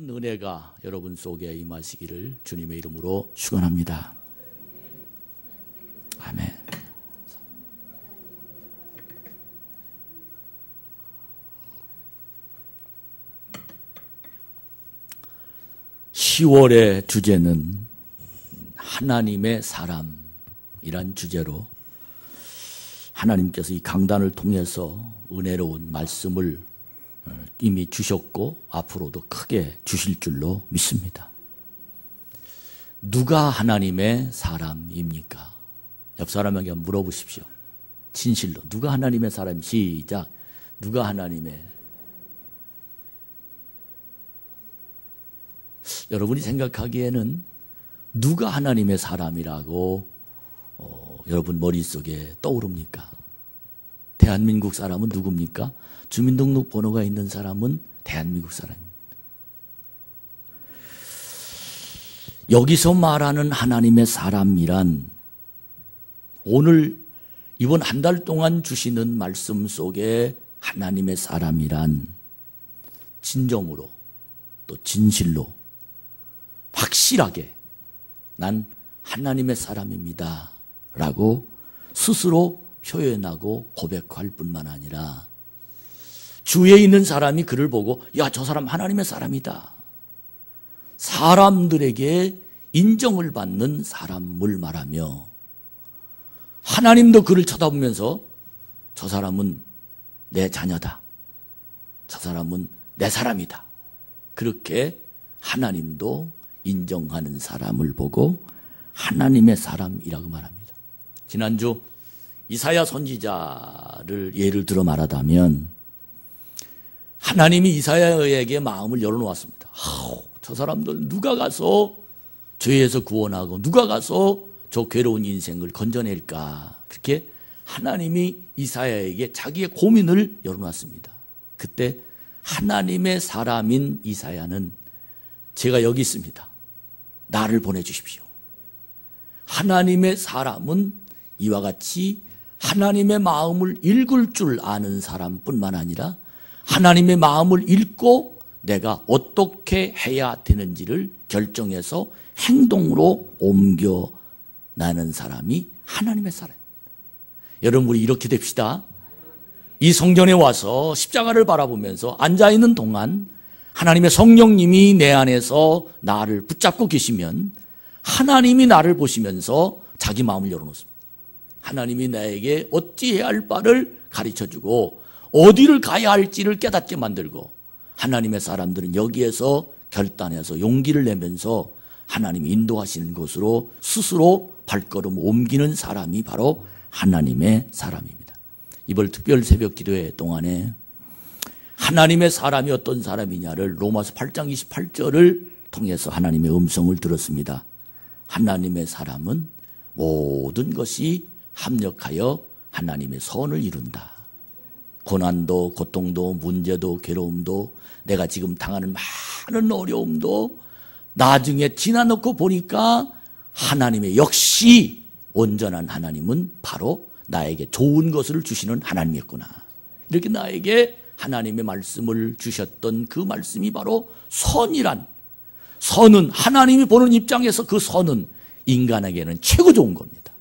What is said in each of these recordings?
큰 은혜가 여러분 속에 임하시기를 주님의 이름으로 축원합니다. 아멘. 10월의 주제는 하나님의 사람이란 주제로 하나님께서 이 강단을 통해서 은혜로운 말씀을 이미 주셨고 앞으로도 크게 주실 줄로 믿습니다. 누가 하나님의 사람입니까? 옆 사람에게 물어보십시오. 진실로 누가 하나님의 사람? 시작. 누가 하나님의? 여러분이 생각하기에는 누가 하나님의 사람이라고 여러분 머릿속에 떠오릅니까? 대한민국 사람은 누굽니까? 주민등록번호가 있는 사람은 대한민국 사람입니다. 여기서 말하는 하나님의 사람이란 오늘 이번 한 달 동안 주시는 말씀 속에 하나님의 사람이란 진정으로 또 진실로 확실하게 난 하나님의 사람입니다 라고 스스로 표현하고 고백할 뿐만 아니라 주위에 있는 사람이 그를 보고 야, 저 사람 하나님의 사람이다. 사람들에게 인정을 받는 사람을 말하며 하나님도 그를 쳐다보면서 저 사람은 내 자녀다. 저 사람은 내 사람이다. 그렇게 하나님도 인정하는 사람을 보고 하나님의 사람이라고 말합니다. 지난주 이사야 선지자를 예를 들어 말하자면 하나님이 이사야에게 마음을 열어놓았습니다. 저 사람들 누가 가서 죄에서 구원하고 누가 가서 저 괴로운 인생을 건져낼까. 그렇게 하나님이 이사야에게 자기의 고민을 열어놨습니다. 그때 하나님의 사람인 이사야는 제가 여기 있습니다. 나를 보내주십시오. 하나님의 사람은 이와 같이 하나님의 마음을 읽을 줄 아는 사람뿐만 아니라 하나님의 마음을 읽고 내가 어떻게 해야 되는지를 결정해서 행동으로 옮겨나는 사람이 하나님의 사람입니다. 여러분 우리 이렇게 됩시다. 이 성전에 와서 십자가를 바라보면서 앉아있는 동안 하나님의 성령님이 내 안에서 나를 붙잡고 계시면 하나님이 나를 보시면서 자기 마음을 열어놓습니다. 하나님이 나에게 어찌해야 할 바를 가르쳐주고 어디를 가야 할지를 깨닫게 만들고 하나님의 사람들은 여기에서 결단해서 용기를 내면서 하나님이 인도하시는 곳으로 스스로 발걸음 옮기는 사람이 바로 하나님의 사람입니다. 이번 특별 새벽 기도회 동안에 하나님의 사람이 어떤 사람이냐를 로마서 8장 28절을 통해서 하나님의 음성을 들었습니다. 하나님의 사람은 모든 것이 합력하여 하나님의 선을 이룬다. 고난도 고통도 문제도 괴로움도 내가 지금 당하는 많은 어려움도 나중에 지나놓고 보니까 하나님의 역시 온전한 하나님은 바로 나에게 좋은 것을 주시는 하나님이었구나. 이렇게 나에게 하나님의 말씀을 주셨던 그 말씀이 바로 선이란, 선은 하나님이 보는 입장에서 그 선은 인간에게는 최고 좋은 겁니다.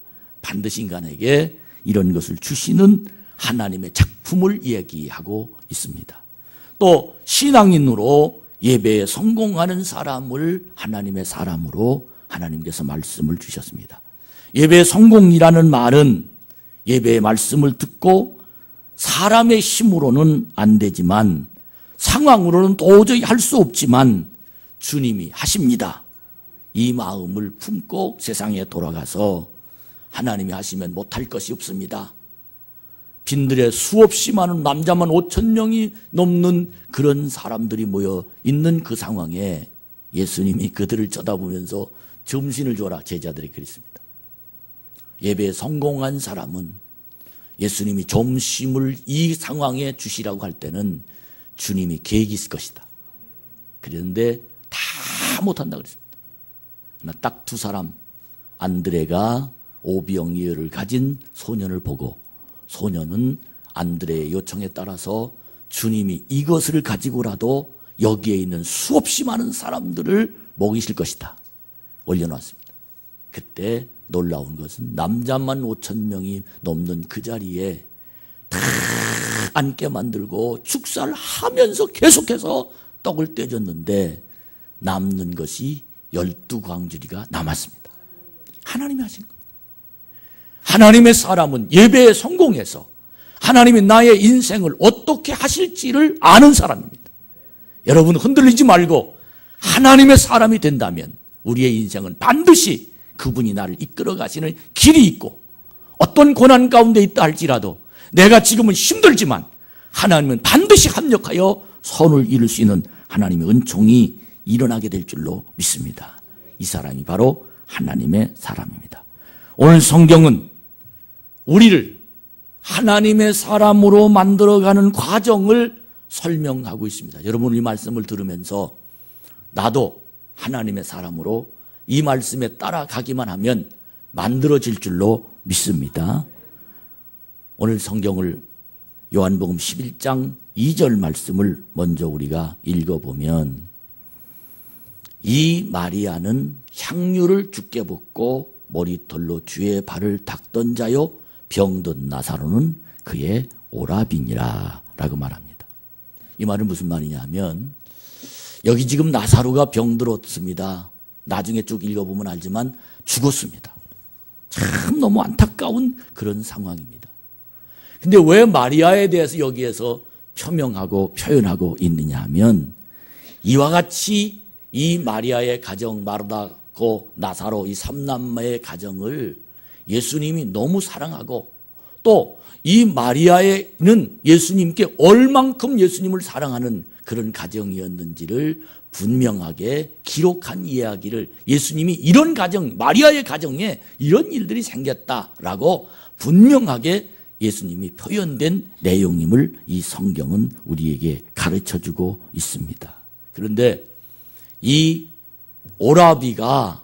반드시 인간에게 이런 것을 주시는 하나님의 작품을 얘기하고 있습니다. 또 신앙인으로 예배에 성공하는 사람을 하나님의 사람으로 하나님께서 말씀을 주셨습니다. 예배의 성공이라는 말은 예배의 말씀을 듣고 사람의 힘으로는 안 되지만 상황으로는 도저히 할 수 없지만 주님이 하십니다. 이 마음을 품고 세상에 돌아가서 하나님이 하시면 못할 것이 없습니다. 빈들에 수없이 많은 남자만 5,000명이 넘는 그런 사람들이 모여 있는 그 상황에 예수님이 그들을 쳐다보면서 점심을 줘라 제자들이 그랬습니다. 예배에 성공한 사람은 예수님이 점심을 이 상황에 주시라고 할 때는 주님이 계획이 있을 것이다. 그런데 다 못한다 그랬습니다. 그러나 딱 두 사람, 안드레가 오병이어를 가진 소년을 보고 소년은 안드레의 요청에 따라서 주님이 이것을 가지고라도 여기에 있는 수없이 많은 사람들을 먹이실 것이다 올려놨습니다. 그때 놀라운 것은 남자만 5,000명이 넘는 그 자리에 다 앉게 만들고 축사를 하면서 계속해서 떡을 떼줬는데 남는 것이 12광주리가 남았습니다. 하나님이 하신 겁니다. 하나님의 사람은 예배에 성공해서 하나님이 나의 인생을 어떻게 하실지를 아는 사람입니다. 여러분 흔들리지 말고 하나님의 사람이 된다면 우리의 인생은 반드시 그분이 나를 이끌어 가시는 길이 있고 어떤 고난 가운데 있다 할지라도 내가 지금은 힘들지만 하나님은 반드시 합력하여 선을 이룰 수 있는 하나님의 은총이 일어나게 될 줄로 믿습니다. 이 사람이 바로 하나님의 사람입니다. 오늘 성경은 우리를 하나님의 사람으로 만들어가는 과정을 설명하고 있습니다. 여러분 이 말씀을 들으면서 나도 하나님의 사람으로 이 말씀에 따라가기만 하면 만들어질 줄로 믿습니다. 오늘 성경을 요한복음 11장 2절 말씀을 먼저 우리가 읽어보면 이 마리아는 향유를 주께 붓고 머리털로 주의 발을 닦던 자요 병든 나사로는 그의 오라비니라 라고 말합니다. 이 말은 무슨 말이냐 하면 여기 지금 나사로가 병들었습니다. 나중에 쭉 읽어보면 알지만 죽었습니다. 참 너무 안타까운 그런 상황입니다. 근데 왜 마리아에 대해서 여기에서 표명하고 표현하고 있느냐 하면 이와 같이 이 마리아의 가정 마르다고 나사로 이 삼남매의 가정을 예수님이 너무 사랑하고 또 이 마리아에는 예수님께 얼만큼 예수님을 사랑하는 그런 가정이었는지를 분명하게 기록한 이야기를 예수님이 이런 가정, 마리아의 가정에 이런 일들이 생겼다라고 분명하게 예수님이 표현된 내용임을 이 성경은 우리에게 가르쳐주고 있습니다. 그런데 이 오라비가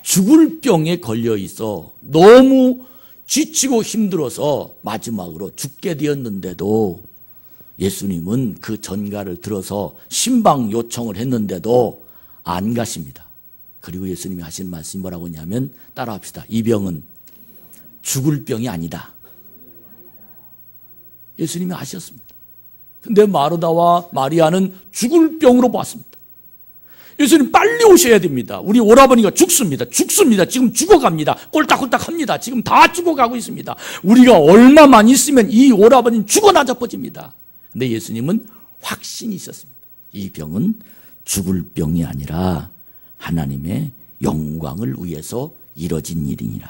죽을 병에 걸려 있어 너무 지치고 힘들어서 마지막으로 죽게 되었는데도 예수님은 그 전가를 들어서 신방 요청을 했는데도 안 가십니다. 그리고 예수님이 하신 말씀이 뭐라고 하냐면 따라합시다. 이 병은 죽을 병이 아니다. 예수님이 아셨습니다. 근데 마르다와 마리아는 죽을 병으로 봤습니다. 예수님 빨리 오셔야 됩니다. 우리 오라버니가 죽습니다. 지금 죽어갑니다. 꼴딱꼴딱합니다. 지금 다 죽어가고 있습니다. 우리가 얼마만 있으면 이 오라버니는 죽어나 자빠집니다. 근데 예수님은 확신이 있었습니다. 이 병은 죽을 병이 아니라 하나님의 영광을 위해서 이뤄진 일이니라.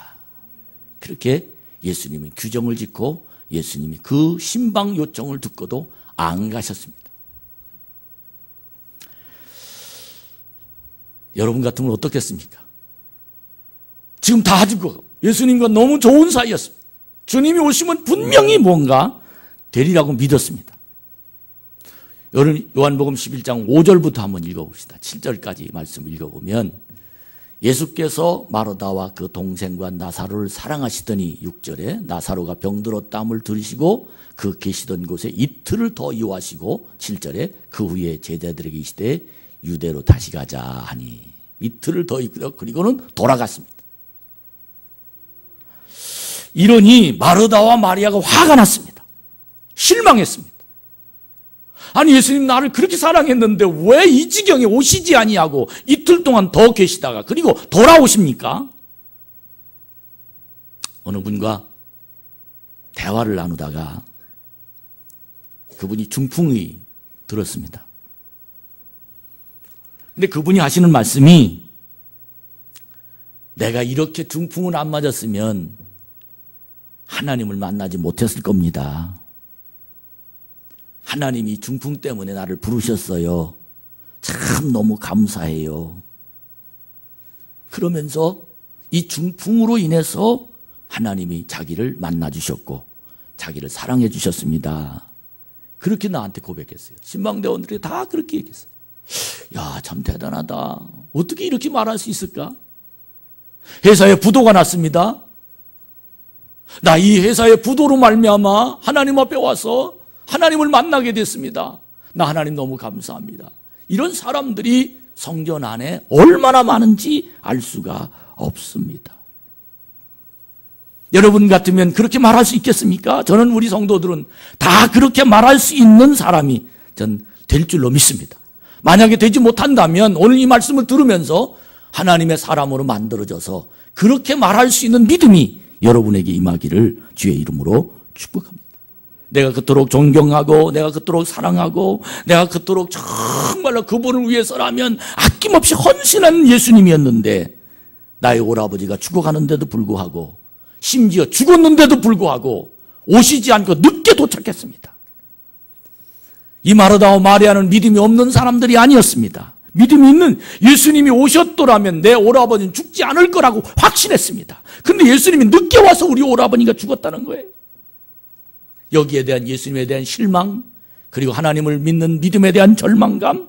그렇게 예수님은 규정을 짓고 예수님이 그 신방 요청을 듣고도 안 가셨습니다. 여러분 같으면 어떻겠습니까? 지금 다 죽어 예수님과 너무 좋은 사이였습니다. 주님이 오시면 분명히 뭔가 되리라고 믿었습니다. 요한복음 11장 5절부터 한번 읽어봅시다. 7절까지 말씀을 읽어보면 예수께서 마르다와 그 동생과 나사로를 사랑하시더니 6절에 나사로가 병들었다함을 들으시고 그 계시던 곳에 이틀을 더 유하시고 7절에 그 후에 제자들에게 이르시되 유대로 다시 가자 하니 이틀을 더 있고요. 그리고는 돌아갔습니다. 이러니 마르다와 마리아가 화가 났습니다. 실망했습니다. 아니 예수님 나를 그렇게 사랑했는데 왜 이 지경에 오시지 아니하고 이틀 동안 더 계시다가 그리고 돌아오십니까? 어느 분과 대화를 나누다가 그분이 중풍이 들었습니다. 근데 그분이 하시는 말씀이 내가 이렇게 중풍을 안 맞았으면 하나님을 만나지 못했을 겁니다. 하나님이 중풍 때문에 나를 부르셨어요. 참 너무 감사해요. 그러면서 이 중풍으로 인해서 하나님이 자기를 만나주셨고 자기를 사랑해 주셨습니다. 그렇게 나한테 고백했어요. 신방대원들이 다 그렇게 얘기했어요. 야, 참 대단하다. 어떻게 이렇게 말할 수 있을까? 회사에 부도가 났습니다. 나 이 회사의 부도로 말미암아 하나님 앞에 와서 하나님을 만나게 됐습니다. 나 하나님 너무 감사합니다. 이런 사람들이 성전 안에 얼마나 많은지 알 수가 없습니다. 여러분 같으면 그렇게 말할 수 있겠습니까? 저는 우리 성도들은 다 그렇게 말할 수 있는 사람이 전 될 줄로 믿습니다. 만약에 되지 못한다면 오늘 이 말씀을 들으면서 하나님의 사람으로 만들어져서 그렇게 말할 수 있는 믿음이 여러분에게 임하기를 주의 이름으로 축복합니다. 내가 그토록 존경하고 내가 그토록 사랑하고 내가 그토록 정말로 그분을 위해서라면 아낌없이 헌신한 예수님이었는데 나의 오라버지가 죽어가는데도 불구하고 심지어 죽었는데도 불구하고 오시지 않고 늦게 도착했습니다. 이 마르다와 마리아는 믿음이 없는 사람들이 아니었습니다. 믿음이 있는, 예수님이 오셨더라면 내 오라버니는 죽지 않을 거라고 확신했습니다. 근데 예수님이 늦게 와서 우리 오라버니가 죽었다는 거예요. 여기에 대한 예수님에 대한 실망, 그리고 하나님을 믿는 믿음에 대한 절망감,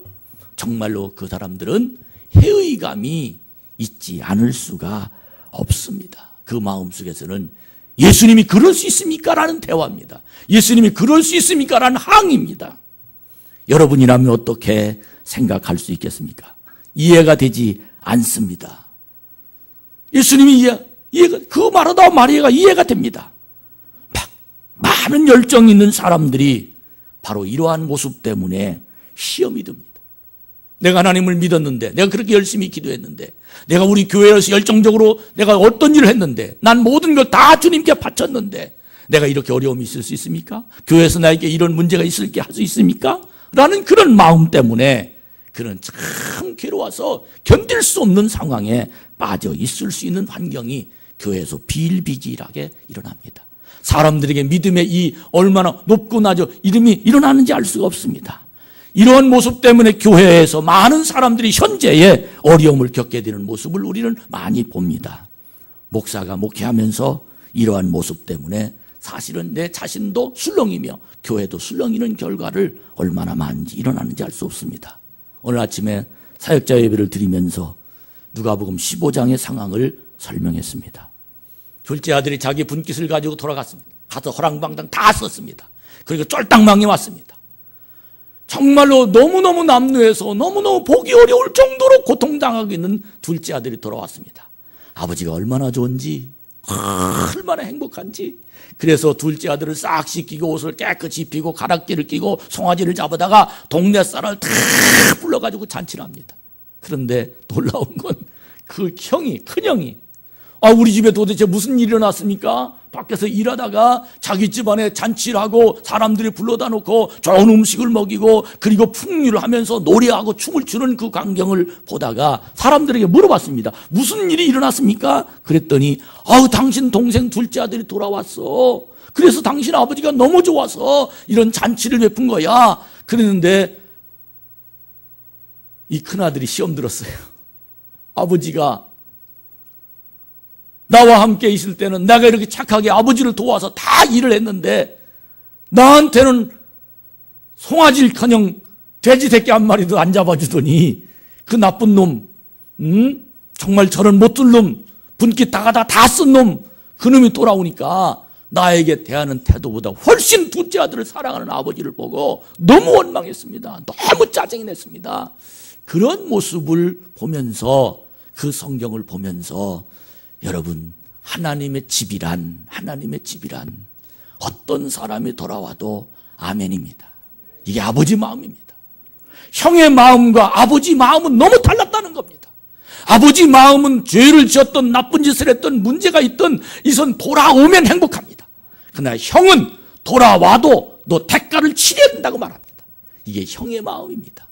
정말로 그 사람들은 회의감이 있지 않을 수가 없습니다. 그 마음속에서는 예수님이 그럴 수 있습니까? 라는 대화입니다. 예수님이 그럴 수 있습니까? 라는 항의입니다. 여러분이라면 어떻게 생각할 수 있겠습니까? 이해가 되지 않습니다. 예수님이 그 마르다와 마리아가 이해가 됩니다. 많은 열정 있는 사람들이 바로 이러한 모습 때문에 시험이 듭니다. 내가 하나님을 믿었는데, 내가 그렇게 열심히 기도했는데, 내가 우리 교회에서 열정적으로 내가 어떤 일을 했는데, 난 모든 걸 다 주님께 바쳤는데 내가 이렇게 어려움이 있을 수 있습니까? 교회에서 나에게 이런 문제가 있을게 할 수 있습니까? 라는 그런 마음 때문에 그는 참 괴로워서 견딜 수 없는 상황에 빠져 있을 수 있는 환경이 교회에서 비일비재하게 일어납니다. 사람들에게 믿음의 이 얼마나 높고 낮아 이름이 일어나는지 알 수가 없습니다. 이러한 모습 때문에 교회에서 많은 사람들이 현재의 어려움을 겪게 되는 모습을 우리는 많이 봅니다. 목사가 목회하면서 이러한 모습 때문에 사실은 내 자신도 술렁이며 교회도 술렁이는 결과를 얼마나 많은지 일어나는지 알 수 없습니다. 오늘 아침에 사역자 예배를 드리면서 누가복음 15장의 상황을 설명했습니다. 둘째 아들이 자기 분깃을 가지고 돌아갔습니다. 가서 허랑방탕 다 썼습니다. 그리고 쫄딱망이 왔습니다. 정말로 너무너무 남루해서 너무너무 보기 어려울 정도로 고통당하고 있는 둘째 아들이 돌아왔습니다. 아버지가 얼마나 좋은지, 얼마나 행복한지. 그래서 둘째 아들을 싹 씻기고 옷을 깨끗이 입히고 가락지를 끼고 송아지를 잡아다가 동네 쌀을 다 불러가지고 잔치를 합니다. 그런데 놀라운 건 그 형이, 큰형이 우리 집에 도대체 무슨 일이 일어났습니까? 밖에서 일하다가 자기 집안에 잔치를 하고 사람들이 불러다 놓고 좋은 음식을 먹이고 그리고 풍류를 하면서 노래하고 춤을 추는 그 광경을 보다가 사람들에게 물어봤습니다. 무슨 일이 일어났습니까? 그랬더니 당신 동생 둘째 아들이 돌아왔어. 그래서 당신 아버지가 너무 좋아서 이런 잔치를 베푼 거야. 그랬는데 이 큰아들이 시험 들었어요. 아버지가 나와 함께 있을 때는 내가 이렇게 착하게 아버지를 도와서 다 일을 했는데 나한테는 송아지일커녕 돼지 새끼 한 마리도 안 잡아주더니 그 나쁜 놈, 정말 저런 못들 놈, 분깃 다 쓴 놈, 그놈이 돌아오니까 나에게 대하는 태도보다 훨씬 둘째 아들을 사랑하는 아버지를 보고 너무 원망했습니다. 너무 짜증이 냈습니다. 그런 모습을 보면서, 그 성경을 보면서 여러분, 하나님의 집이란 어떤 사람이 돌아와도 아멘입니다. 이게 아버지 마음입니다. 형의 마음과 아버지 마음은 너무 달랐다는 겁니다. 아버지 마음은 죄를 지었던, 나쁜 짓을 했던, 문제가 있던 이선 돌아오면 행복합니다. 그러나 형은 돌아와도 너 대가를 치러야 된다고 말합니다. 이게 형의 마음입니다.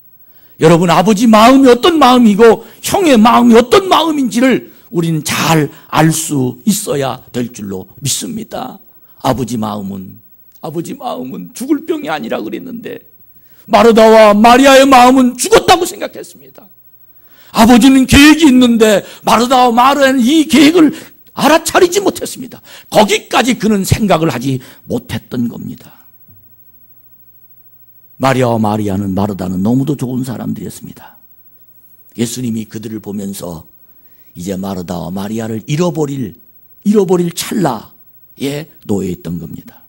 여러분, 아버지 마음이 어떤 마음이고 형의 마음이 어떤 마음인지를 우리는 잘 알 수 있어야 될 줄로 믿습니다. 아버지 마음은 죽을 병이 아니라 그랬는데 마르다와 마리아의 마음은 죽었다고 생각했습니다. 아버지는 계획이 있는데 마르다와 마리아는 이 계획을 알아차리지 못했습니다. 거기까지 그는 생각을 하지 못했던 겁니다. 마리아와 마리아는, 마르다는 너무도 좋은 사람들이었습니다. 예수님이 그들을 보면서 이제 마르다와 마리아를 잃어버릴 찰나에 놓여 있던 겁니다.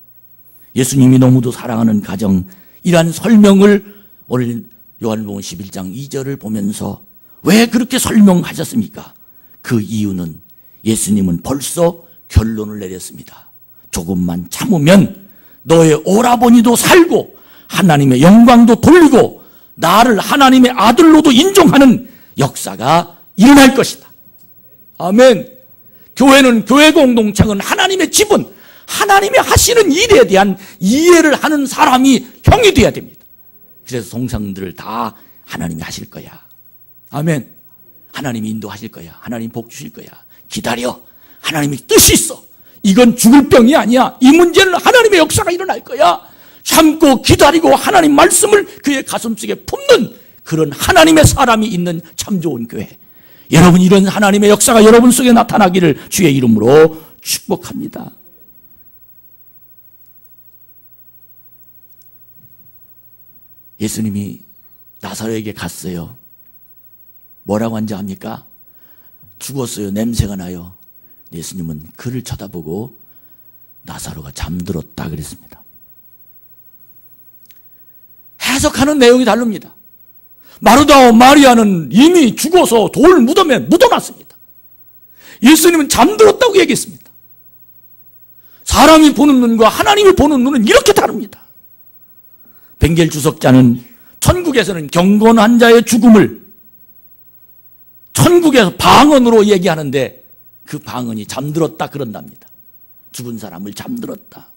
예수님이 너무도 사랑하는 가정, 이러한 설명을 오늘 요한복음 11장 2절을 보면서 왜 그렇게 설명하셨습니까? 그 이유는 예수님은 벌써 결론을 내렸습니다. 조금만 참으면 너의 오라버니도 살고 하나님의 영광도 돌리고 나를 하나님의 아들로도 인정하는 역사가 일어날 것이다. 아멘. 교회는, 교회 공동체는 하나님의 집은 하나님이 하시는 일에 대한 이해를 하는 사람이 형이 되어야 됩니다. 그래서 동상들을 다 하나님이 하실 거야. 아멘. 하나님이 인도하실 거야. 하나님 복 주실 거야. 기다려. 하나님의 뜻이 있어. 이건 죽을 병이 아니야. 이 문제는 하나님의 역사가 일어날 거야. 참고 기다리고 하나님 말씀을 그의 가슴속에 품는 그런 하나님의 사람이 있는 참 좋은 교회. 여러분, 이런 하나님의 역사가 여러분 속에 나타나기를 주의 이름으로 축복합니다. 예수님이 나사로에게 갔어요. 뭐라고 한지 압니까? 죽었어요. 냄새가 나요. 예수님은 그를 쳐다보고 나사로가 잠들었다 그랬습니다. 해석하는 내용이 다릅니다. 마르다와 마리아는 이미 죽어서 돌 무덤에 묻어놨습니다. 예수님은 잠들었다고 얘기했습니다. 사람이 보는 눈과 하나님이 보는 눈은 이렇게 다릅니다. 벵겔 주석자는 천국에서는 경건한 자의 죽음을 천국에서 방언으로 얘기하는데 그 방언이 잠들었다 그런답니다. 죽은 사람을 잠들었다.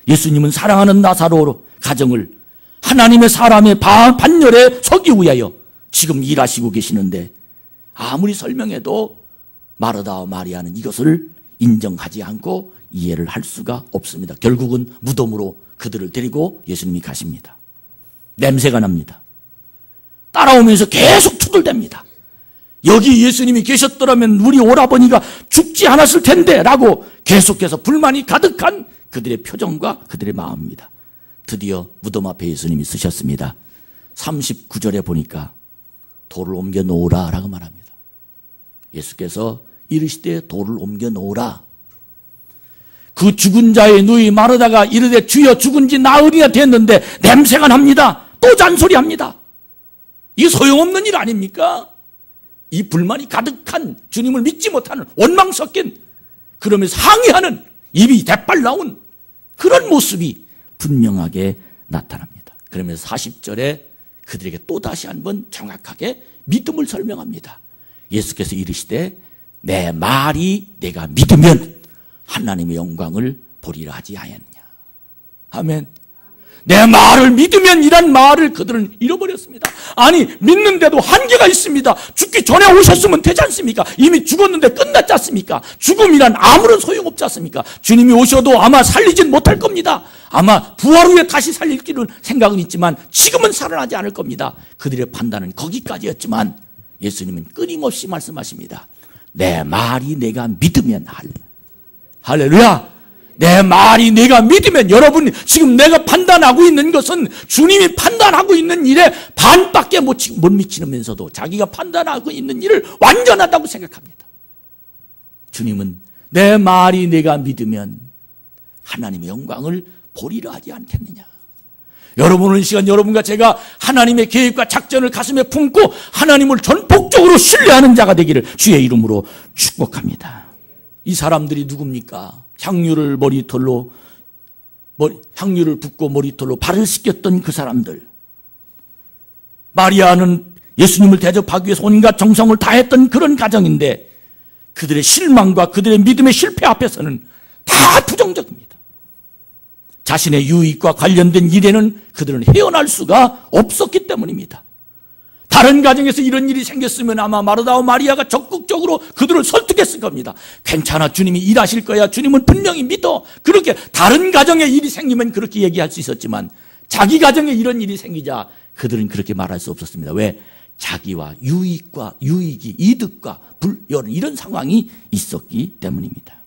예수님은 사랑하는 나사로 가정을 하나님의 사람의 반열에 서기 위하여 지금 일하시고 계시는데 아무리 설명해도 마르다와 마리아는 이것을 인정하지 않고 이해를 할 수가 없습니다. 결국은 무덤으로 그들을 데리고 예수님이 가십니다. 냄새가 납니다. 따라오면서 계속 투덜댑니다. 여기 예수님이 계셨더라면 우리 오라버니가 죽지 않았을 텐데 라고 계속해서 불만이 가득한 그들의 표정과 그들의 마음입니다. 드디어 무덤 앞에 예수님이 서셨습니다. 39절에 보니까 돌을 옮겨 놓으라 라고 말합니다. 예수께서 이르시되 돌을 옮겨 놓으라. 그 죽은 자의 누이 마르다가 이르되 주여 죽은 지 나흘이나 됐는데 냄새가 납니다. 또 잔소리합니다. 이게 소용없는 일 아닙니까? 이 불만이 가득한 주님을 믿지 못하는 원망 섞인 그러면서 항의하는 입이 대빨 나온 그런 모습이 분명하게 나타납니다. 그러면서 40절에 그들에게 또다시 한번 정확하게 믿음을 설명합니다. 예수께서 이르시되 내 말이 내가 믿으면 하나님의 영광을 보리라 하지 아니하느냐. 아멘. 내 말을 믿으면 이란 말을 그들은 잃어버렸습니다. 아니, 믿는데도 한계가 있습니다. 죽기 전에 오셨으면 되지 않습니까? 이미 죽었는데 끝났지 않습니까? 죽음이란 아무런 소용없지 않습니까? 주님이 오셔도 아마 살리진 못할 겁니다. 아마 부활 후에 다시 살릴 길은 생각은 있지만 지금은 살아나지 않을 겁니다. 그들의 판단은 거기까지였지만 예수님은 끊임없이 말씀하십니다. 내 말이 내가 믿으면 할렐루야. 내 말이 내가 믿으면, 여러분 지금 내가 판단하고 있는 것은 주님이 판단하고 있는 일에 반밖에 못 미치면서도 자기가 판단하고 있는 일을 완전하다고 생각합니다. 주님은 내 말이 내가 믿으면 하나님의 영광을 보리라 하지 않겠느냐. 여러분은 이 시간 여러분과 제가 하나님의 계획과 작전을 가슴에 품고 하나님을 전폭적으로 신뢰하는 자가 되기를 주의 이름으로 축복합니다. 이 사람들이 누굽니까? 향유를 붓고 머리털로 발을 씻겼던 그 사람들. 마리아는 예수님을 대접하기 위해서 온갖 정성을 다했던 그런 가정인데 그들의 실망과 그들의 믿음의 실패 앞에서는 다 부정적입니다. 자신의 유익과 관련된 일에는 그들은 헤어날 수가 없었기 때문입니다. 다른 가정에서 이런 일이 생겼으면 아마 마르다와 마리아가 적극적으로 그들을 설득했을 겁니다. 괜찮아, 주님이 일하실 거야. 주님은 분명히 믿어. 그렇게 다른 가정에 일이 생기면 그렇게 얘기할 수 있었지만 자기 가정에 이런 일이 생기자 그들은 그렇게 말할 수 없었습니다. 왜? 자기와 유익이 이득과 불열 이런 상황이 있었기 때문입니다.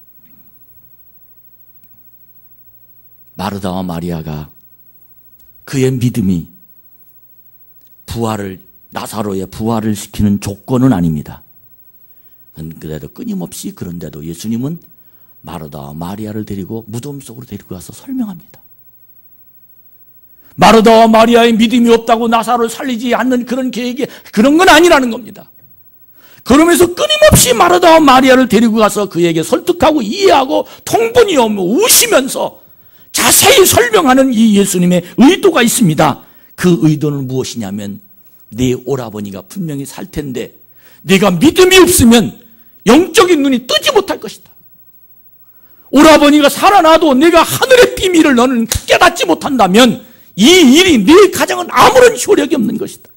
마르다와 마리아가 그의 믿음이 나사로의 부활을 시키는 조건은 아닙니다. 그래도 끊임없이 그런데도 예수님은 마르다와 마리아를 데리고 무덤 속으로 데리고 가서 설명합니다. 마르다와 마리아의 믿음이 없다고 나사로를 살리지 않는 그런 계획이 그런 건 아니라는 겁니다. 그러면서 끊임없이 마르다와 마리아를 데리고 가서 그에게 설득하고 이해하고 통분이 우시면서 자세히 설명하는 이 예수님의 의도가 있습니다. 그 의도는 무엇이냐면 네 오라버니가 분명히 살 텐데 네가 믿음이 없으면 영적인 눈이 뜨지 못할 것이다. 오라버니가 살아나도 내가 하늘의 비밀을 너는 깨닫지 못한다면 이 일이 네 가정은 아무런 효력이 없는 것이다.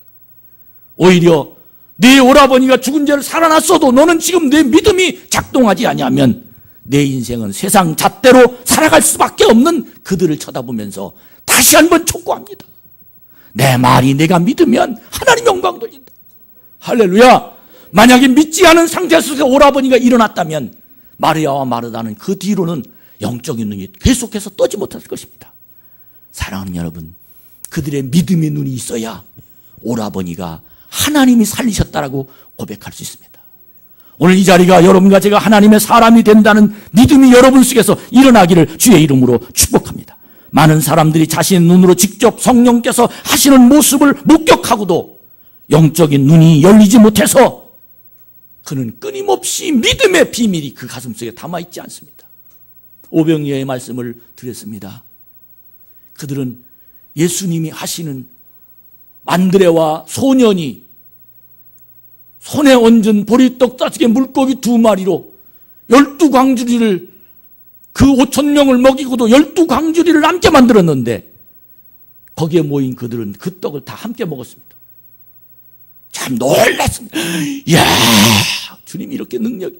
오히려 네 오라버니가 죽은 죄를 살아났어도 너는 지금 내 믿음이 작동하지 않으면 내 인생은 세상 잣대로 살아갈 수밖에 없는 그들을 쳐다보면서 다시 한번 촉구합니다. 내 말이 내가 믿으면 하나님 영광 돌린다. 할렐루야. 만약에 믿지 않은 상태 속에서 오라버니가 일어났다면 마리아와 마르다는 그 뒤로는 영적인 눈이 계속해서 뜨지 못할 것입니다. 사랑하는 여러분, 그들의 믿음의 눈이 있어야 오라버니가 하나님이 살리셨다라고 고백할 수 있습니다. 오늘 이 자리가 여러분과 제가 하나님의 사람이 된다는 믿음이 여러분 속에서 일어나기를 주의 이름으로 축복합니다. 많은 사람들이 자신의 눈으로 직접 성령께서 하시는 모습을 목격하고도 영적인 눈이 열리지 못해서 그는 끊임없이 믿음의 비밀이 그 가슴속에 담아있지 않습니다. 오병이어의 말씀을 드렸습니다. 그들은 예수님이 하시는 만드레와 소년이 손에 얹은 보리떡 따지게 물고기 2마리로 12광주리를 그 5,000명을 먹이고도 12광주리를 남게 만들었는데 거기에 모인 그들은 그 떡을 다 함께 먹었습니다. 참 놀랐습니다. 이야, 주님이 이렇게 능력이.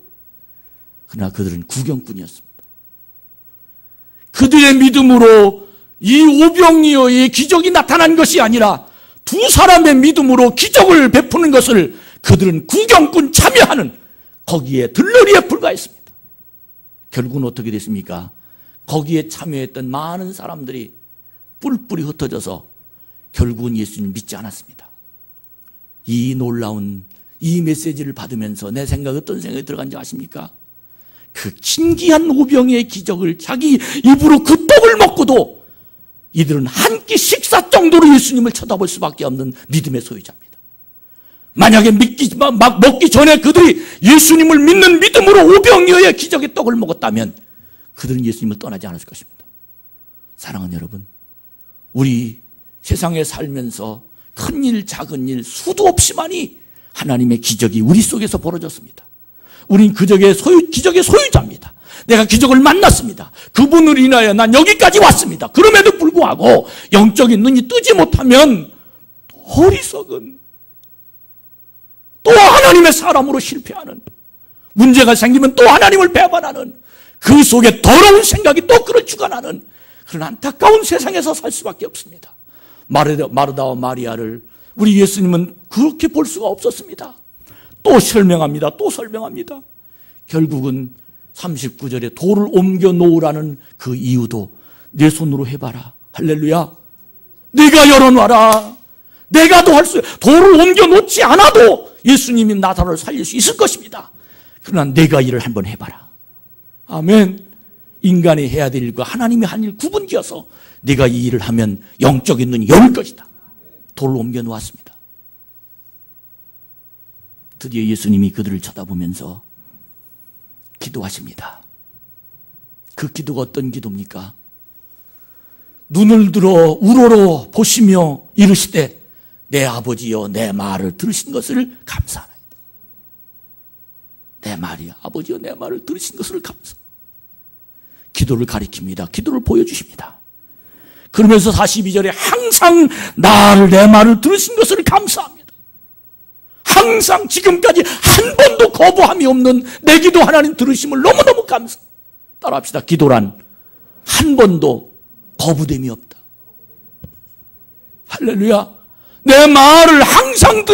그러나 그들은 구경꾼이었습니다. 그들의 믿음으로 이 오병이어의 기적이 나타난 것이 아니라 두 사람의 믿음으로 기적을 베푸는 것을 그들은 구경꾼 참여하는 거기에 들러리에 불과했습니다. 결국은 어떻게 됐습니까? 거기에 참여했던 많은 사람들이 뿔뿔이 흩어져서 결국은 예수님을 믿지 않았습니다. 이 놀라운 이 메시지를 받으면서 내 생각에 어떤 생각이 들어간지 아십니까? 그 신기한 오병이의 기적을 자기 입으로 그 떡을 먹고도 이들은 한 끼 식사 정도로 예수님을 쳐다볼 수밖에 없는 믿음의 소유자입니다. 만약에 먹기 전에 그들이 예수님을 믿는 믿음으로 오병이어의 기적의 떡을 먹었다면 그들은 예수님을 떠나지 않았을 것입니다. 사랑하는 여러분, 우리 세상에 살면서 큰 일, 작은 일, 수도 없이 많이 하나님의 기적이 우리 속에서 벌어졌습니다. 우린 기적의 소유자입니다. 내가 기적을 만났습니다. 그분을 인하여 난 여기까지 왔습니다. 그럼에도 불구하고 영적인 눈이 뜨지 못하면 어리석은 또 하나님의 사람으로 실패하는, 문제가 생기면 또 하나님을 배반하는, 그 속에 더러운 생각이 또 그를 주관하는 그런 안타까운 세상에서 살 수밖에 없습니다. 마르다와 마리아를 우리 예수님은 그렇게 볼 수가 없었습니다. 또 설명합니다. 결국은 39절에 돌을 옮겨 놓으라는 그 이유도 내 손으로 해봐라. 할렐루야. 네가 열어놔라. 내가 더 할 수, 돌을 옮겨 놓지 않아도 예수님이 나사로를 살릴 수 있을 것입니다. 그러나 내가 일을 한번 해봐라. 아멘. 인간이 해야 될 일과 하나님이 한 일 구분지어서 내가 이 일을 하면 영적인 눈이 열릴 것이다. 돌을 옮겨 놓았습니다. 드디어 예수님이 그들을 쳐다보면서 기도하십니다. 그 기도가 어떤 기도입니까? 눈을 들어 우러러 보시며 이르시되 내 아버지여 내 말을 들으신 것을 감사하나이다. 내 말이 아버지여 내 말을 들으신 것을 감사. 기도를 가리킵니다. 기도를 보여주십니다. 그러면서 42절에 항상 내 말을 들으신 것을 감사합니다. 항상 지금까지 한 번도 거부함이 없는 내 기도 하나님 들으심을 너무너무 감사. 따라합시다. 기도란 한 번도 거부됨이 없다. 할렐루야. 내 말을 항상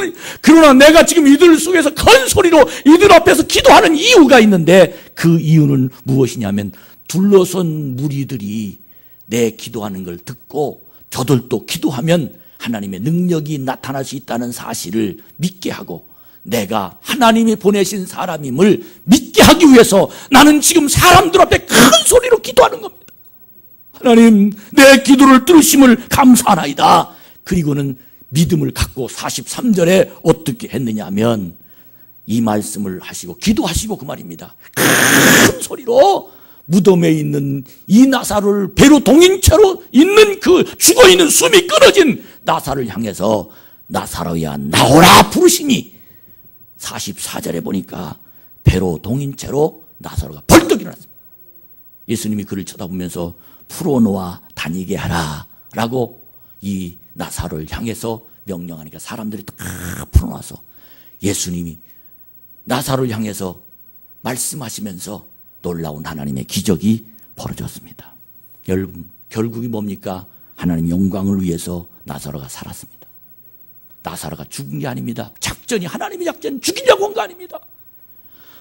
그러나 내가 지금 이들 속에서 큰 소리로 이들 앞에서 기도하는 이유가 있는데 그 이유는 무엇이냐면 둘러선 무리들이 내 기도하는 걸 듣고 저들도 기도하면 하나님의 능력이 나타날 수 있다는 사실을 믿게 하고 내가 하나님이 보내신 사람임을 믿게 하기 위해서 나는 지금 사람들 앞에 큰 소리로 기도하는 겁니다. 하나님 내 기도를 들으심을 감사하나이다. 그리고는 믿음을 갖고 43절에 어떻게 했느냐 하면 이 말씀을 하시고 기도하시고 그 말입니다. 큰 소리로 무덤에 있는 이 나사로를 배로 동인채로 있는 그 죽어있는 숨이 끊어진 나사로를 향해서 나사로야 나오라 부르시니 44절에 보니까 배로 동인채로 나사로가 벌떡 일어났습니다. 예수님이 그를 쳐다보면서 풀어놓아 다니게 하라 라고 이 나사로를 향해서 명령하니까 사람들이 다 풀어놔서 예수님이 나사로를 향해서 말씀하시면서 놀라운 하나님의 기적이 벌어졌습니다. 여러분 결국이 뭡니까? 하나님 영광을 위해서 나사로가 살았습니다. 나사로가 죽은 게 아닙니다. 작전이 하나님의 작전 죽이려고 한 거 아닙니다.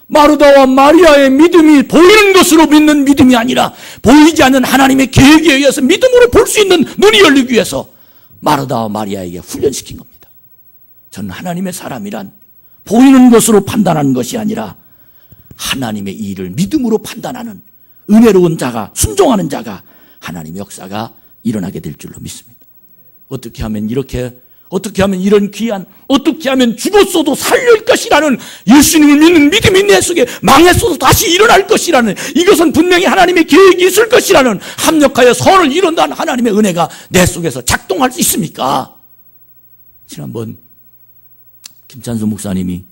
마르다와 마리아의 믿음이 보이는 것으로 믿는 믿음이 아니라 보이지 않는 하나님의 계획에 의해서 믿음으로 볼 수 있는 눈이 열리기 위해서 마르다와 마리아에게 훈련시킨 겁니다. 저는 하나님의 사람이란 보이는 것으로 판단하는 것이 아니라 하나님의 일을 믿음으로 판단하는 은혜로운 자가, 순종하는 자가 하나님의 역사가 일어나게 될 줄로 믿습니다. 어떻게 하면 이런 귀한, 어떻게 하면 죽었어도 살릴 것이라는 예수님을 믿는 믿음이 내 속에 망했어도 다시 일어날 것이라는, 이것은 분명히 하나님의 계획이 있을 것이라는, 합력하여 선을 이룬다는 하나님의 은혜가 내 속에서 작동할 수 있습니까? 지난번 김찬수 목사님이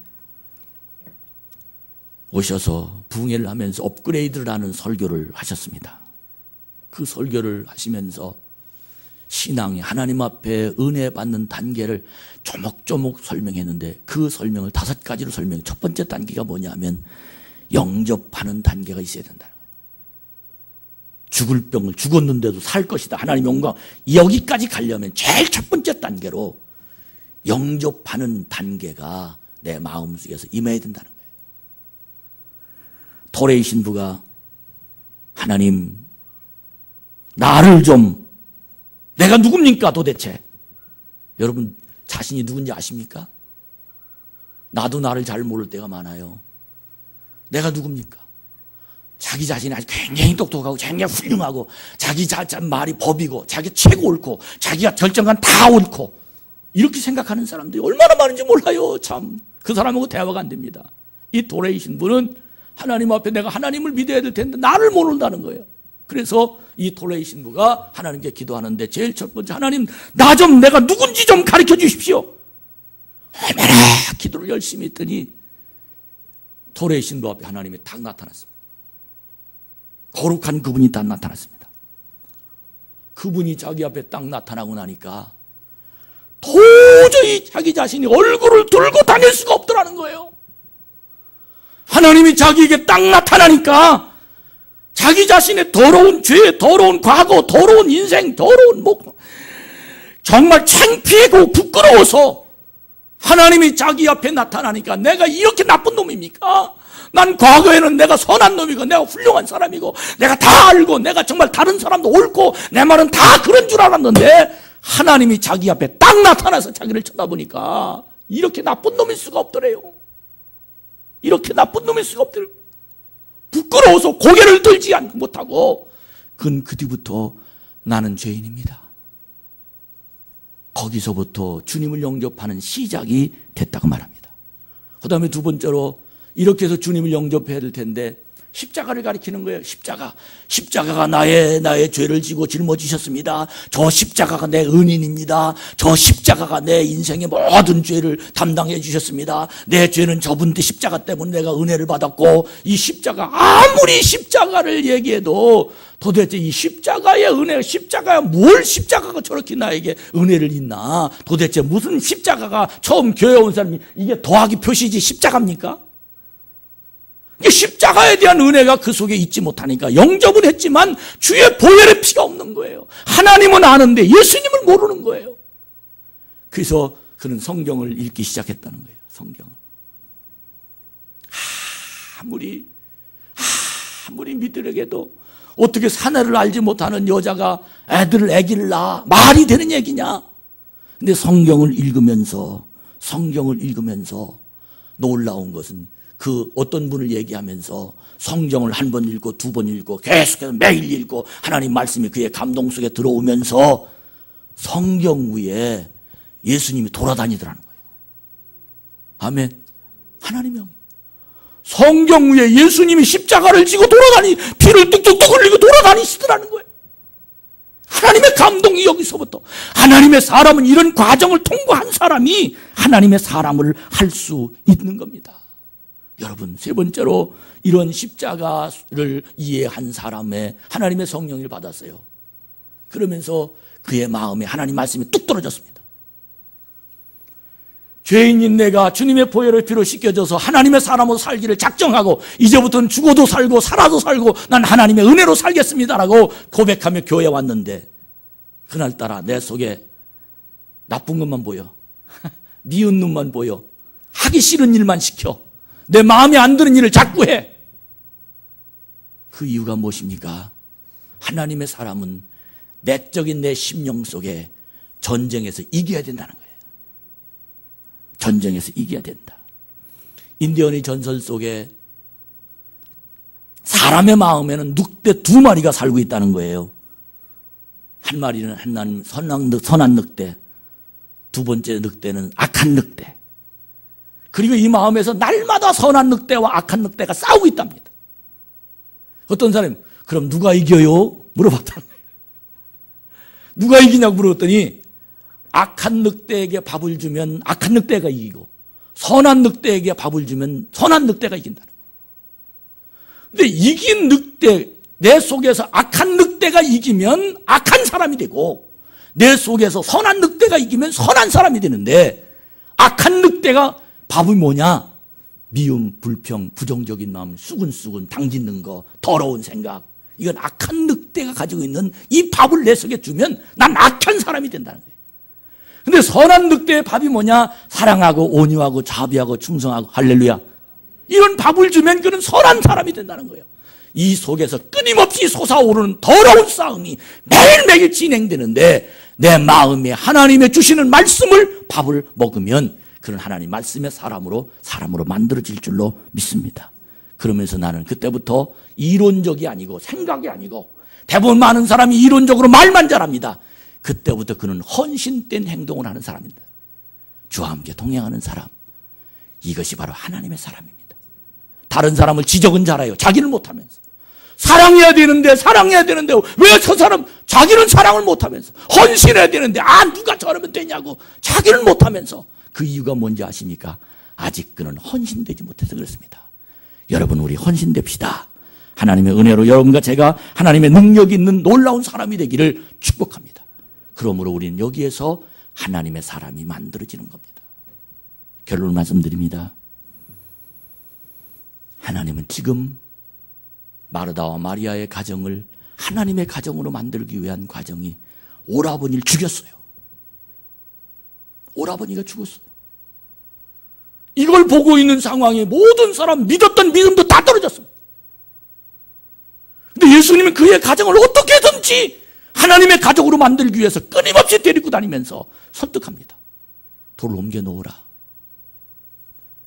오셔서 부흥회를 하면서 업그레이드를 하는 설교를 하셨습니다. 그 설교를 하시면서 신앙이 하나님 앞에 은혜 받는 단계를 조목조목 설명했는데 그 설명을 5가지로 설명해. 첫 번째 단계가 뭐냐면 영접하는 단계가 있어야 된다는 거예요. 죽을 병을 죽었는데도 살 것이다. 하나님 영광. 여기까지 가려면 제일 첫 번째 단계로 영접하는 단계가 내 마음속에서 임해야 된다는 거예요. 토레이 신부가 하나님 나를 좀, 내가 누굽니까 도대체? 여러분 자신이 누군지 아십니까? 나도 나를 잘 모를 때가 많아요. 내가 누굽니까? 자기 자신이 아주 굉장히 똑똑하고 굉장히 훌륭하고 자기 말이 법이고 자기 최고 옳고 자기가 결정한 다 옳고 이렇게 생각하는 사람들이 얼마나 많은지 몰라요. 참 그 사람하고 대화가 안 됩니다. 이 도레이 신부는 하나님 앞에 내가 하나님을 믿어야 될 텐데 나를 모른다는 거예요. 그래서 이 토레이 신부가 하나님께 기도하는데 제일 첫 번째, 하나님 나 좀, 내가 누군지 좀 가르쳐 주십시오. 얼마나 기도를 열심히 했더니 토레이 신부 앞에 하나님이 딱 나타났습니다. 거룩한 그분이 딱 나타났습니다. 그분이 자기 앞에 딱 나타나고 나니까 도저히 자기 자신이 얼굴을 들고 다닐 수가 없더라는 거예요. 하나님이 자기에게 딱 나타나니까 자기 자신의 더러운 죄, 더러운 과거, 더러운 인생, 더러운 정말 창피하고 부끄러워서 하나님이 자기 앞에 나타나니까 내가 이렇게 나쁜 놈입니까? 난 과거에는 내가 선한 놈이고 내가 훌륭한 사람이고 내가 다 알고 내가 정말 다른 사람도 옳고 내 말은 다 그런 줄 알았는데 하나님이 자기 앞에 딱 나타나서 자기를 쳐다보니까 이렇게 나쁜 놈일 수가 없더래요. 이렇게 나쁜 놈일 수가 없더래요. 부끄러워서 고개를 들지 못하고 그 뒤부터 나는 죄인입니다. 거기서부터 주님을 영접하는 시작이 됐다고 말합니다. 그 다음에 두 번째로 이렇게 해서 주님을 영접해야 될 텐데 십자가를 가리키는 거예요. 십자가가 나의 죄를 지고 짊어지셨습니다. 저 십자가가 내 은인입니다. 저 십자가가 내 인생의 모든 죄를 담당해 주셨습니다. 내 죄는 저분 십자가 때문에 내가 은혜를 받았고, 이 십자가, 아무리 십자가를 얘기해도 도대체 이 십자가의 은혜, 십자가야 뭘 십자가가 저렇게 나에게 은혜를 있나? 도대체 무슨 십자가가 처음 교회 온 사람이 이게 더하기 표시지 십자가입니까? 십자가에 대한 은혜가 그 속에 있지 못하니까 영접은 했지만 주의 보혈의 피가 없는 거예요. 하나님은 아는데 예수님을 모르는 거예요. 그래서 그는 성경을 읽기 시작했다는 거예요. 성경을. 아무리 믿으려게도 어떻게 사내를 알지 못하는 여자가 아기를 낳아 말이 되는 얘기냐? 근데 성경을 읽으면서 놀라운 것은 그 어떤 분을 얘기하면서 성경을 한 번 읽고 두 번 읽고 계속해서 매일 읽고 하나님 말씀이 그의 감동 속에 들어오면서 성경 위에 예수님이 돌아다니더라는 거예요. 아멘. 하나님이 성경 위에 예수님이 십자가를 지고 피를 뚝뚝뚝 흘리고 돌아다니시더라는 거예요. 하나님의 감동이 여기서부터. 하나님의 사람은 이런 과정을 통과한 사람이 하나님의 사람을 할 수 있는 겁니다. 여러분, 세 번째로 이런 십자가를 이해한 사람의 하나님의 성령을 받았어요. 그러면서 그의 마음에 하나님 말씀이 뚝 떨어졌습니다. 죄인인 내가 주님의 보혈의 피로 씻겨져서 하나님의 사람으로 살기를 작정하고 이제부터는 죽어도 살고 살아도 살고 난 하나님의 은혜로 살겠습니다라고 고백하며 교회에 왔는데 그날따라 내 속에 나쁜 것만 보여. 미운 눈만 보여. 하기 싫은 일만 시켜. 내 마음에 안 드는 일을 자꾸 해. 그 이유가 무엇입니까? 하나님의 사람은 내적인 내 심령 속에 전쟁에서 이겨야 된다는 거예요. 전쟁에서 이겨야 된다. 인디언의 전설 속에 사람의 마음에는 늑대 두 마리가 살고 있다는 거예요. 한 마리는 하나님 선한 늑대, 두 번째 늑대는 악한 늑대. 그리고 이 마음에서 날마다 선한 늑대와 악한 늑대가 싸우고 있답니다. 어떤 사람이 그럼 누가 이겨요? 물어봤다는 거예요. 누가 이기냐고 물어봤더니 악한 늑대에게 밥을 주면 악한 늑대가 이기고 선한 늑대에게 밥을 주면 선한 늑대가 이긴다는 거예요. 근데 이긴 늑대, 내 속에서 악한 늑대가 이기면 악한 사람이 되고 내 속에서 선한 늑대가 이기면 선한 사람이 되는데 악한 늑대가 밥이 뭐냐? 미움, 불평, 부정적인 마음, 수근수근 당짓는 거, 더러운 생각. 이건 악한 늑대가 가지고 있는 이 밥을 내 속에 주면 난 악한 사람이 된다는 거예요. 근데 선한 늑대의 밥이 뭐냐? 사랑하고 온유하고 자비하고 충성하고 할렐루야. 이런 밥을 주면 그는 선한 사람이 된다는 거예요. 이 속에서 끊임없이 솟아오르는 더러운 싸움이 매일매일 진행되는데 내 마음에 하나님의 주시는 말씀을 밥을 먹으면 그는 하나님 말씀의 사람으로 만들어질 줄로 믿습니다. 그러면서 나는 그때부터 이론적이 아니고 생각이 아니고 대부분 많은 사람이 이론적으로 말만 잘합니다. 그때부터 그는 헌신된 행동을 하는 사람입니다. 주와 함께 동행하는 사람. 이것이 바로 하나님의 사람입니다. 다른 사람을 지적은 잘해요. 자기는 못하면서. 사랑해야 되는데 왜 저 사람 자기는 사랑을 못하면서 헌신해야 되는데 누가 저러면 되냐고 자기는 못하면서. 그 이유가 뭔지 아십니까? 아직 그는 헌신되지 못해서 그렇습니다. 여러분, 우리 헌신됩시다. 하나님의 은혜로 여러분과 제가 하나님의 능력이 있는 놀라운 사람이 되기를 축복합니다. 그러므로 우리는 여기에서 하나님의 사람이 만들어지는 겁니다. 결론 말씀드립니다. 하나님은 지금 마르다와 마리아의 가정을 하나님의 가정으로 만들기 위한 과정이 오라버니를 죽였어요. 오라버니가 죽었어요. 이걸 보고 있는 상황에 모든 사람 믿었던 믿음도 다 떨어졌습니다. 근데 예수님은 그의 가정을 어떻게든지 하나님의 가족으로 만들기 위해서 끊임없이 데리고 다니면서 설득합니다. 돌을 옮겨 놓으라.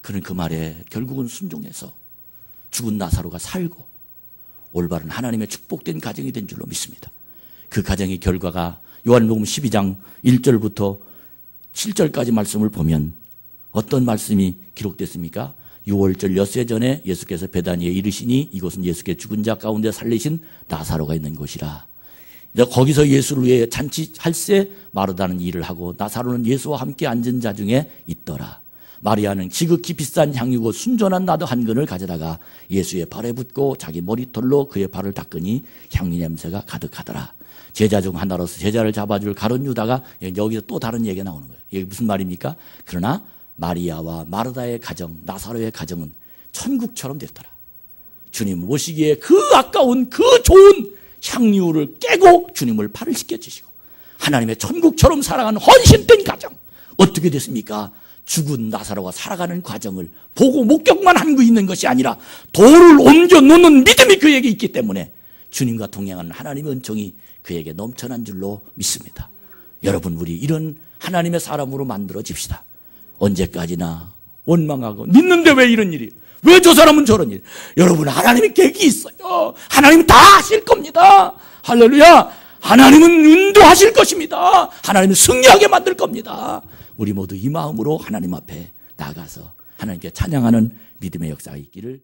그는 그 말에 결국은 순종해서 죽은 나사로가 살고 올바른 하나님의 축복된 가정이 된 줄로 믿습니다. 그 가정의 결과가 요한복음 12장 1절부터 7절까지 말씀을 보면 어떤 말씀이 기록됐습니까? 6월절 엿새 전에 예수께서 베다니에 이르시니 이곳은 예수께 죽은 자 가운데 살리신 나사로가 있는 곳이라. 거기서 예수를 위해 잔치할새 마르다는 일을 하고 나사로는 예수와 함께 앉은 자 중에 있더라. 마리아는 지극히 비싼 향유고 순전한 나도 한 근을 가져다가 예수의 발에 붓고 자기 머리털로 그의 발을 닦으니 향유 냄새가 가득하더라. 제자 중 하나로서 제자를 잡아줄 가룟 유다가 여기서 또 다른 얘기가 나오는 거예요. 이게 무슨 말입니까? 그러나 마리아와 마르다의 가정, 나사로의 가정은 천국처럼 됐더라. 주님을 모시기에 그 아까운 그 좋은 향유를 깨고 주님을 발을 씻겨주시고 하나님의 천국처럼 살아가는 헌신된 가정. 어떻게 됐습니까? 죽은 나사로가 살아가는 과정을 보고 목격만 하고 있는 것이 아니라 돌을 옮겨 놓는 믿음이 그에게 있기 때문에 주님과 동행하는 하나님의 은총이 그에게 넘쳐난 줄로 믿습니다. 여러분, 우리 이런 하나님의 사람으로 만들어집시다. 언제까지나 원망하고 믿는데 왜 이런 일이? 왜 저 사람은 저런 일? 여러분, 하나님이 계획이 있어요. 하나님은 다 하실 겁니다. 할렐루야. 하나님은 인도하실 것입니다. 하나님은 승리하게 만들 겁니다. 우리 모두 이 마음으로 하나님 앞에 나가서 하나님께 찬양하는 믿음의 역사가 있기를